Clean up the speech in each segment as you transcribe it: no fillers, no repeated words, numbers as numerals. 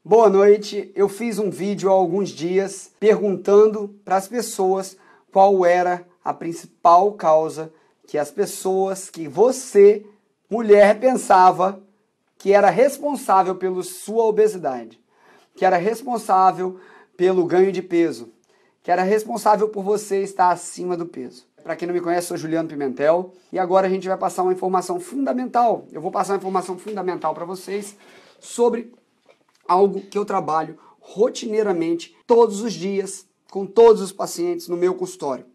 Boa noite, eu fiz um vídeo há alguns dias perguntando para as pessoas qual era a principal causa que as pessoas, que você, mulher, pensava que era responsável pela sua obesidade, que era responsável pelo ganho de peso, que era responsável por você estar acima do peso. Para quem não me conhece, sou Juliano Pimentel e agora a gente vai passar uma informação fundamental. Eu vou passar uma informação fundamental para vocês sobre algo que eu trabalho rotineiramente, todos os dias, com todos os pacientes no meu consultório.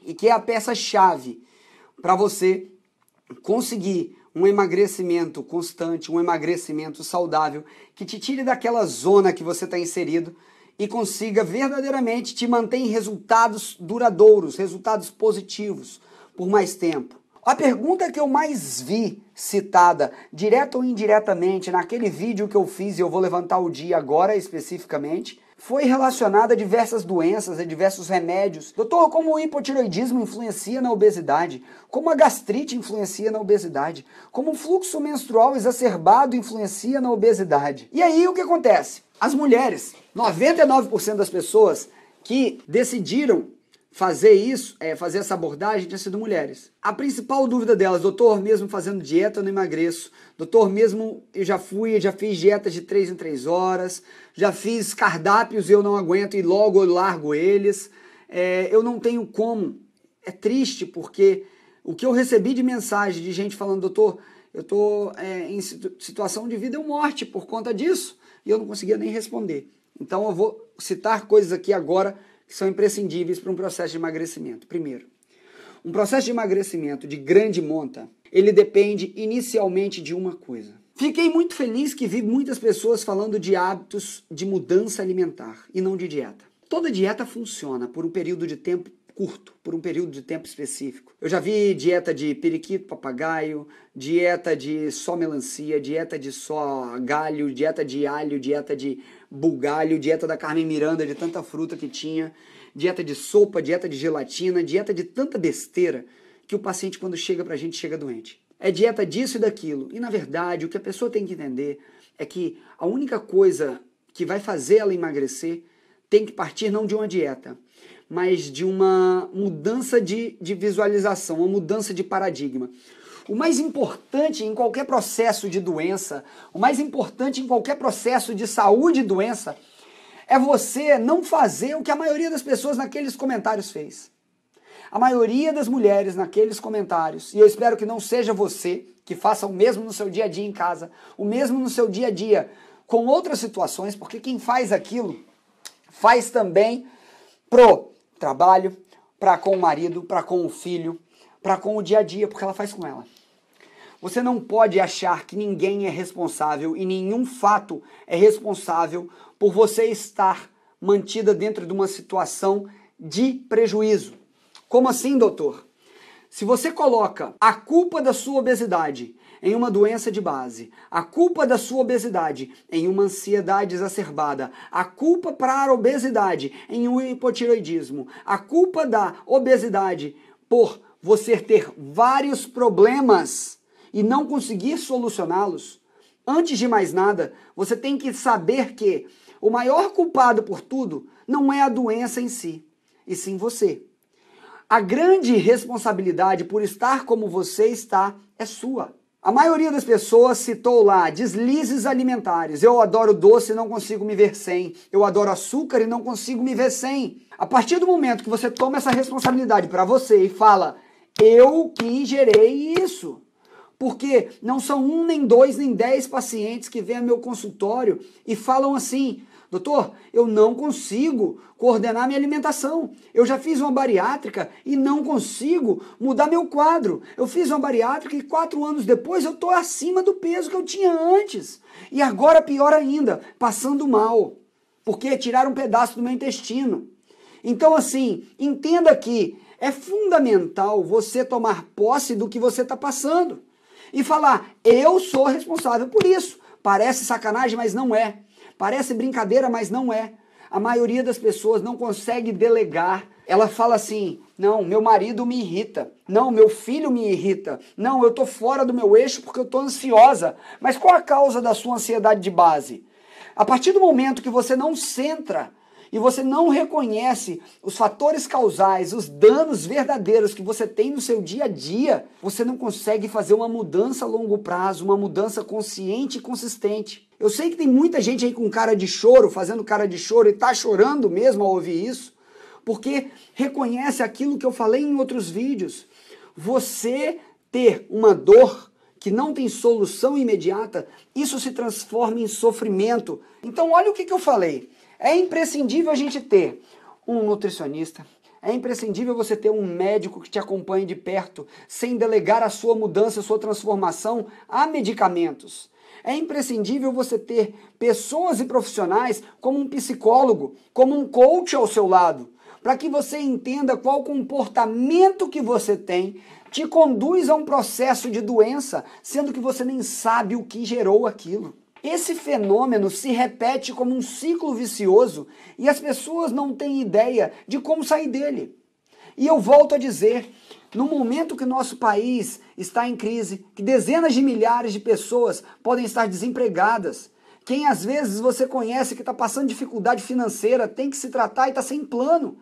E que é a peça-chave para você conseguir um emagrecimento constante, um emagrecimento saudável, que te tire daquela zona que você está inserido e consiga verdadeiramente te manter em resultados duradouros, resultados positivos por mais tempo. A pergunta que eu mais vi citada, direta ou indiretamente, naquele vídeo que eu fiz, e eu vou levantar o dia agora especificamente, foi relacionada a diversas doenças, a diversos remédios. Doutor, como o hipotireoidismo influencia na obesidade? Como a gastrite influencia na obesidade? Como o fluxo menstrual exacerbado influencia na obesidade? E aí o que acontece? As mulheres, 99% das pessoas que decidiram fazer isso, fazer essa abordagem, tinha sido mulheres. A principal dúvida delas: doutor, mesmo fazendo dieta eu não emagreço. Doutor, mesmo eu já fiz dietas de 3 em 3 horas, já fiz cardápios e eu não aguento e logo eu largo eles. Eu não tenho como. É triste porque o que eu recebi de mensagem de gente falando: doutor, eu estou em situação de vida ou morte por conta disso, e eu não conseguia nem responder. Então eu vou citar coisas aqui agora que são imprescindíveis para um processo de emagrecimento. Primeiro, um processo de emagrecimento de grande monta, ele depende inicialmente de uma coisa. Fiquei muito feliz que vi muitas pessoas falando de hábitos de mudança alimentar e não de dieta. Toda dieta funciona por um período de tempo curto, por um período de tempo específico. Eu já vi dieta de periquito, papagaio, dieta de só melancia, dieta de só galho, dieta de alho, dieta de bugalho, dieta da Carmen Miranda, de tanta fruta que tinha, dieta de sopa, dieta de gelatina, dieta de tanta besteira que o paciente, quando chega pra gente, chega doente. É dieta disso e daquilo. E, na verdade, o que a pessoa tem que entender é que a única coisa que vai fazer ela emagrecer tem que partir não de uma dieta, mas de uma mudança de visualização, uma mudança de paradigma. O mais importante em qualquer processo de doença, o mais importante em qualquer processo de saúde e doença, é você não fazer o que a maioria das pessoas naqueles comentários fez. A maioria das mulheres naqueles comentários, e eu espero que não seja você que faça o mesmo no seu dia a dia em casa, o mesmo no seu dia a dia com outras situações, porque quem faz aquilo faz também pro trabalho, para com o marido, para com o filho, para com o dia a dia, porque ela faz com ela. Você não pode achar que ninguém é responsável e nenhum fato é responsável por você estar mantida dentro de uma situação de prejuízo. Como assim, doutor? Se você coloca a culpa da sua obesidade em uma doença de base, a culpa da sua obesidade em uma ansiedade exacerbada, a culpa para a obesidade em um hipotireoidismo, a culpa da obesidade por você ter vários problemas e não conseguir solucioná-los, antes de mais nada, você tem que saber que o maior culpado por tudo não é a doença em si, e sim você. A grande responsabilidade por estar como você está é sua. A maioria das pessoas citou lá deslizes alimentares. Eu adoro doce e não consigo me ver sem. Eu adoro açúcar e não consigo me ver sem. A partir do momento que você toma essa responsabilidade para você e fala: eu que gerei isso. Porque não são 1, nem 2, nem 10 pacientes que vêm ao meu consultório e falam assim: doutor, eu não consigo coordenar minha alimentação. Eu já fiz uma bariátrica e não consigo mudar meu quadro. Eu fiz uma bariátrica e 4 anos depois eu estou acima do peso que eu tinha antes. E agora pior ainda, passando mal, porque tiraram um pedaço do meu intestino. Então assim, entenda que é fundamental você tomar posse do que você está passando e falar: eu sou responsável por isso. Parece sacanagem, mas não é. Parece brincadeira, mas não é. A maioria das pessoas não consegue delegar. Ela fala assim: Não, meu marido me irrita. Não, meu filho me irrita. Não, eu estou fora do meu eixo porque eu estou ansiosa. Mas qual a causa da sua ansiedade de base? A partir do momento que você não centra e você não reconhece os fatores causais, os danos verdadeiros que você tem no seu dia a dia, você não consegue fazer uma mudança a longo prazo, uma mudança consciente e consistente. Eu sei que tem muita gente aí com cara de choro, fazendo cara de choro e tá chorando mesmo ao ouvir isso, porque reconhece aquilo que eu falei em outros vídeos. Você ter uma dor que não tem solução imediata, isso se transforma em sofrimento. Então olha o que eu falei. É imprescindível a gente ter um nutricionista, é imprescindível você ter um médico que te acompanhe de perto, sem delegar a sua mudança, a sua transformação a medicamentos. É imprescindível você ter pessoas e profissionais como um psicólogo, como um coach ao seu lado, para que você entenda qual comportamento que você tem te conduz a um processo de doença, sendo que você nem sabe o que gerou aquilo. Esse fenômeno se repete como um ciclo vicioso e as pessoas não têm ideia de como sair dele. E eu volto a dizer, no momento que nosso país está em crise, que dezenas de milhares de pessoas podem estar desempregadas, quem às vezes você conhece que está passando dificuldade financeira tem que se tratar e está sem plano.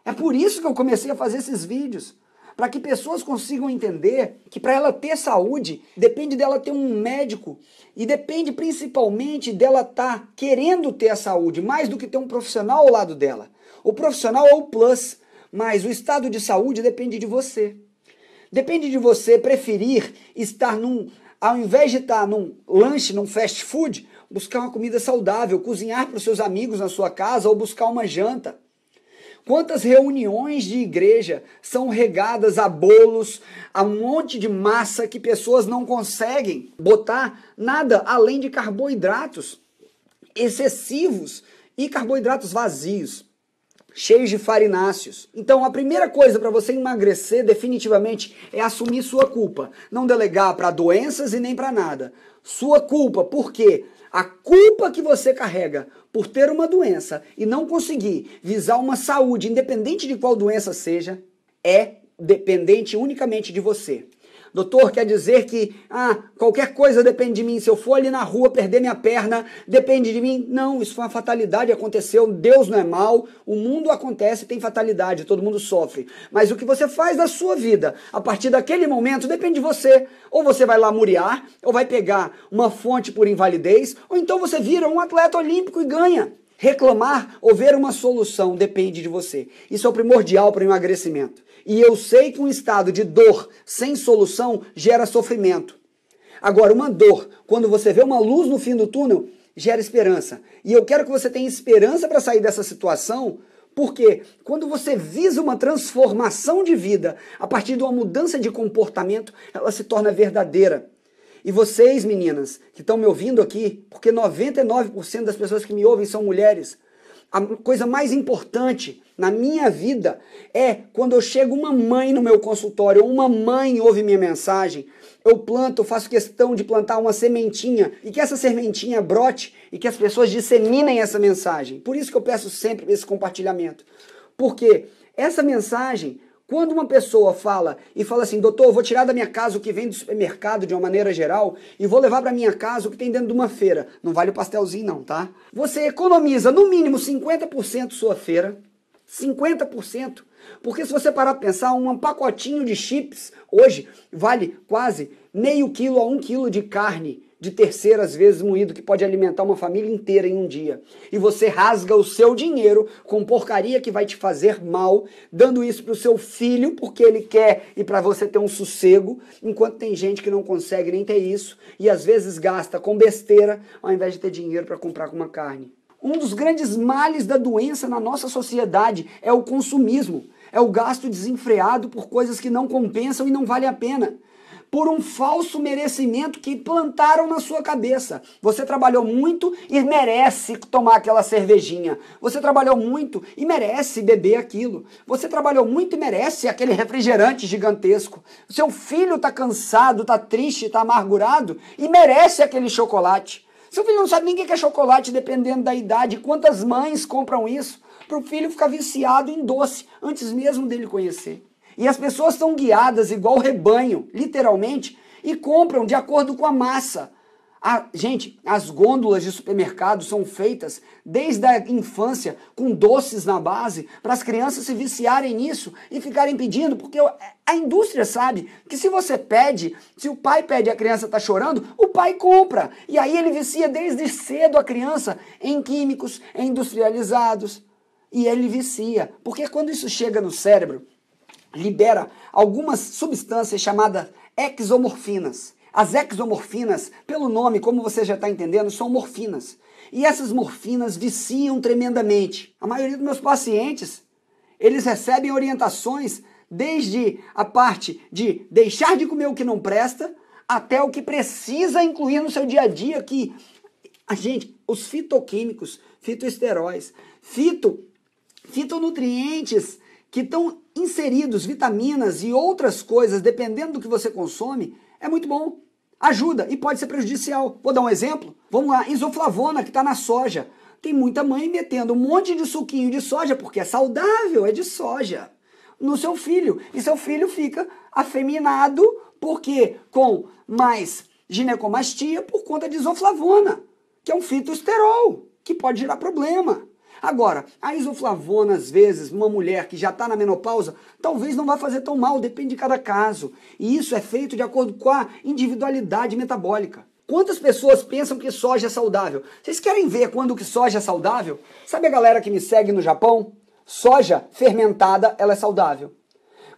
É por isso que eu comecei a fazer esses vídeos. Para que pessoas consigam entender que para ela ter saúde, depende dela ter um médico e depende principalmente dela estar querendo ter a saúde, mais do que ter um profissional ao lado dela. O profissional é o plus, mas o estado de saúde depende de você. Depende de você preferir estar ao invés de estar num lanche, num fast food, buscar uma comida saudável, cozinhar para os seus amigos na sua casa ou buscar uma janta. Quantas reuniões de igreja são regadas a bolos, a um monte de massa que pessoas não conseguem botar nada além de carboidratos excessivos e carboidratos vazios, cheios de farináceos. Então a primeira coisa para você emagrecer definitivamente é assumir sua culpa. Não delegar para doenças e nem para nada. Sua culpa, por quê? A culpa que você carrega por ter uma doença e não conseguir visar uma saúde, independente de qual doença seja, é dependente unicamente de você. Doutor, quer dizer que qualquer coisa depende de mim. Se eu for ali na rua perder minha perna, depende de mim. Não, isso foi uma fatalidade, aconteceu. Deus não é mau, o mundo acontece, tem fatalidade, todo mundo sofre. Mas o que você faz da sua vida, a partir daquele momento, depende de você. Ou você vai lá muriar, ou vai pegar uma fonte por invalidez, ou então você vira um atleta olímpico e ganha. Reclamar ou ver uma solução depende de você. Isso é o primordial para o emagrecimento. E eu sei que um estado de dor sem solução gera sofrimento. Agora, uma dor, quando você vê uma luz no fim do túnel, gera esperança. E eu quero que você tenha esperança para sair dessa situação, porque quando você visa uma transformação de vida a partir de uma mudança de comportamento, ela se torna verdadeira. E vocês, meninas, que estão me ouvindo aqui, porque 99% das pessoas que me ouvem são mulheres, a coisa mais importante na minha vida é quando eu chego uma mãe no meu consultório, ou uma mãe ouve minha mensagem, eu planto, faço questão de plantar uma sementinha e que essa sementinha brote e que as pessoas disseminem essa mensagem. Por isso que eu peço sempre esse compartilhamento. Porque essa mensagem, quando uma pessoa fala assim, doutor, eu vou tirar da minha casa o que vem do supermercado de uma maneira geral e vou levar para minha casa o que tem dentro de uma feira. Não vale o pastelzinho não, tá? Você economiza no mínimo 50% sua feira, 50%. Porque se você parar para pensar, um pacotinho de chips hoje vale quase meio quilo a 1 quilo de carne de terceiras vezes moído, que pode alimentar uma família inteira em um dia. E você rasga o seu dinheiro com porcaria que vai te fazer mal, dando isso para o seu filho, porque ele quer e para você ter um sossego, enquanto tem gente que não consegue nem ter isso, e às vezes gasta com besteira, ao invés de ter dinheiro para comprar com uma carne. Um dos grandes males da doença na nossa sociedade é o consumismo, é o gasto desenfreado por coisas que não compensam e não valem a pena. Por um falso merecimento que plantaram na sua cabeça. Você trabalhou muito e merece tomar aquela cervejinha. Você trabalhou muito e merece beber aquilo. Você trabalhou muito e merece aquele refrigerante gigantesco. Seu filho está cansado, está triste, está amargurado e merece aquele chocolate. Seu filho não sabe nem o que é chocolate, dependendo da idade. Quantas mães compram isso? para o filho ficar viciado em doce antes mesmo dele conhecer. E as pessoas estão guiadas igual rebanho, literalmente, e compram de acordo com a massa. Gente, as gôndolas de supermercado são feitas desde a infância com doces na base para as crianças se viciarem nisso e ficarem pedindo, porque a indústria sabe que se você pede, se o pai pede e a criança está chorando, o pai compra. E aí ele vicia desde cedo a criança em químicos, em industrializados. E ele vicia, porque quando isso chega no cérebro, libera algumas substâncias chamadas exomorfinas. As exomorfinas, pelo nome, como você já está entendendo, são morfinas. E essas morfinas viciam tremendamente. A maioria dos meus pacientes, eles recebem orientações desde a parte de deixar de comer o que não presta, até o que precisa incluir no seu dia a dia, que, gente, os fitoquímicos, fitoesteróis, fitonutrientes que estão inseridos, vitaminas e outras coisas, dependendo do que você consome, é muito bom. Ajuda e pode ser prejudicial. Vou dar um exemplo. Vamos lá, isoflavona que está na soja. Tem muita mãe metendo um monte de suquinho de soja, porque é saudável, é de soja, no seu filho. E seu filho fica afeminado, porque com mais ginecomastia por conta de isoflavona, que é um fitoesterol, que pode gerar problema. Agora, a isoflavona, às vezes, uma mulher que já está na menopausa, talvez não vá fazer tão mal, depende de cada caso. E isso é feito de acordo com a individualidade metabólica. Quantas pessoas pensam que soja é saudável? Vocês querem ver quando que soja é saudável? Sabe a galera que me segue no Japão? Soja fermentada, ela é saudável.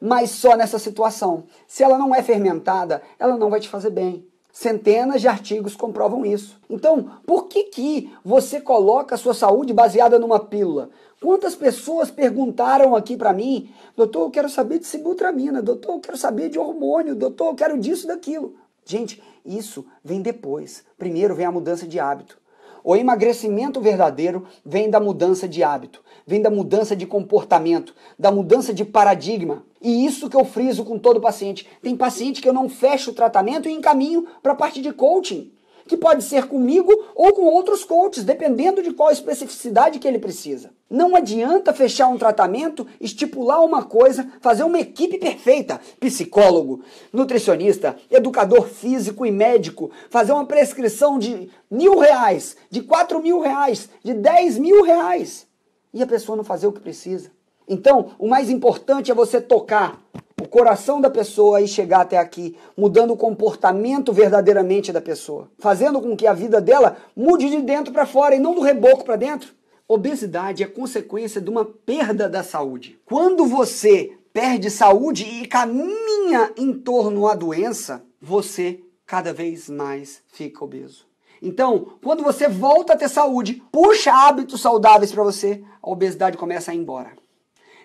Mas só nessa situação. Se ela não é fermentada, ela não vai te fazer bem. Centenas de artigos comprovam isso. Então, por que você coloca a sua saúde baseada numa pílula? Quantas pessoas perguntaram aqui para mim, doutor, eu quero saber de sibutramina, doutor, eu quero saber de hormônio, doutor, eu quero disso, daquilo. Gente, isso vem depois. Primeiro vem a mudança de hábito. O emagrecimento verdadeiro vem da mudança de hábito, vem da mudança de comportamento, da mudança de paradigma. E isso que eu friso com todo paciente. Tem paciente que eu não fecho o tratamento e encaminho para a parte de coaching, que pode ser comigo ou com outros coaches, dependendo de qual especificidade que ele precisa. Não adianta fechar um tratamento, estipular uma coisa, fazer uma equipe perfeita, psicólogo, nutricionista, educador físico e médico, fazer uma prescrição de R$1.000, de R$4.000, de R$10.000, e a pessoa não fazer o que precisa. Então, o mais importante é você tocar o coração da pessoa e chegar até aqui, mudando o comportamento verdadeiramente da pessoa, fazendo com que a vida dela mude de dentro para fora e não do reboco para dentro. Obesidade é consequência de uma perda da saúde. Quando você perde saúde e caminha em torno à doença, você cada vez mais fica obeso. Então, quando você volta a ter saúde, puxa hábitos saudáveis para você, a obesidade começa a ir embora.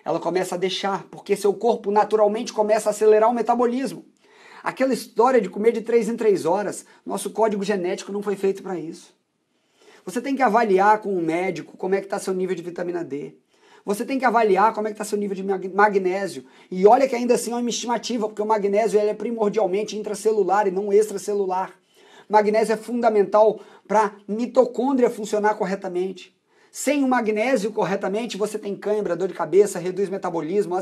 Ela começa a deixar, porque seu corpo naturalmente começa a acelerar o metabolismo. Aquela história de comer de 3 em 3 horas, nosso código genético não foi feito para isso. Você tem que avaliar com um médico como é que está seu nível de vitamina D. Você tem que avaliar como é que está seu nível de magnésio. E olha que ainda assim é uma estimativa, porque o magnésio ele é primordialmente intracelular e não extracelular. Magnésio é fundamental para a mitocôndria funcionar corretamente. Sem o magnésio corretamente, você tem cãibra, dor de cabeça, reduz o metabolismo,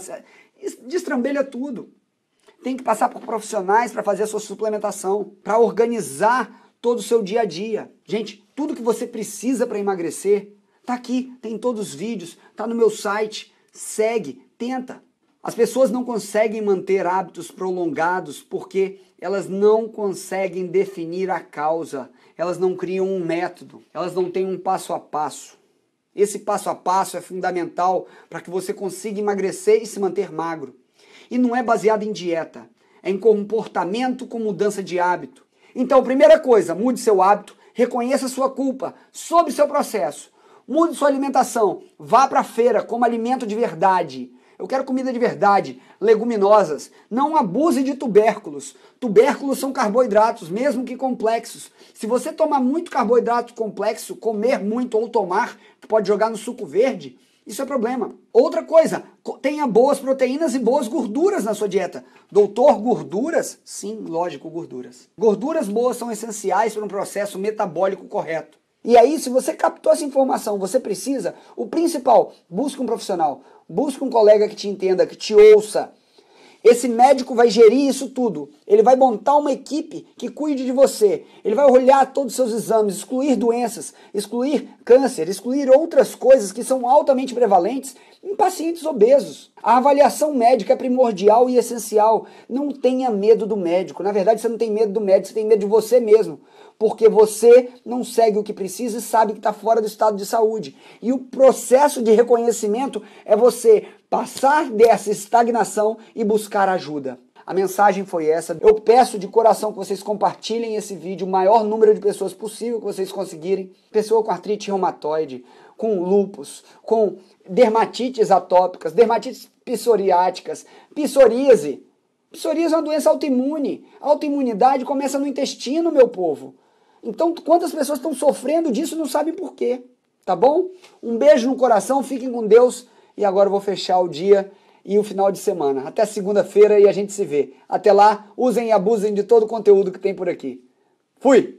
destrambelha tudo. Tem que passar por profissionais para fazer a sua suplementação, para organizar todo o seu dia a dia. Gente, tudo que você precisa para emagrecer, tá aqui, tem todos os vídeos, tá no meu site, segue, tenta. As pessoas não conseguem manter hábitos prolongados porque elas não conseguem definir a causa, elas não criam um método, elas não têm um passo a passo. Esse passo a passo é fundamental para que você consiga emagrecer e se manter magro. E não é baseado em dieta, é em comportamento com mudança de hábito. Então, primeira coisa, mude seu hábito, reconheça sua culpa sobre seu processo. Mude sua alimentação, vá para a feira, coma alimento de verdade. Eu quero comida de verdade, leguminosas. Não abuse de tubérculos. Tubérculos são carboidratos, mesmo que complexos. Se você tomar muito carboidrato complexo, comer muito ou tomar, que pode jogar no suco verde, isso é problema. Outra coisa, tenha boas proteínas e boas gorduras na sua dieta. Doutor, gorduras? Sim, lógico, gorduras. Gorduras boas são essenciais para um processo metabólico correto. E aí, se você captou essa informação, você precisa, o principal, busque um profissional, busque um colega que te entenda, que te ouça. Esse médico vai gerir isso tudo. Ele vai montar uma equipe que cuide de você. Ele vai olhar todos os seus exames, excluir doenças, excluir câncer, excluir outras coisas que são altamente prevalentes em pacientes obesos. A avaliação médica é primordial e essencial. Não tenha medo do médico. Na verdade, você não tem medo do médico, você tem medo de você mesmo. Porque você não segue o que precisa e sabe que está fora do estado de saúde. E o processo de reconhecimento é você passar dessa estagnação e buscar ajuda. A mensagem foi essa. Eu peço de coração que vocês compartilhem esse vídeo, o maior número de pessoas possível que vocês conseguirem. Pessoa com artrite reumatoide, com lúpus, com dermatites atópicas, dermatites psoriáticas, psoríase. Psoríase é uma doença autoimune. A autoimunidade começa no intestino, meu povo. Então, quantas pessoas estão sofrendo disso e não sabem por quê, tá bom? Um beijo no coração, fiquem com Deus. E agora eu vou fechar o dia e o final de semana. Até segunda-feira e a gente se vê. Até lá, usem e abusem de todo o conteúdo que tem por aqui. Fui!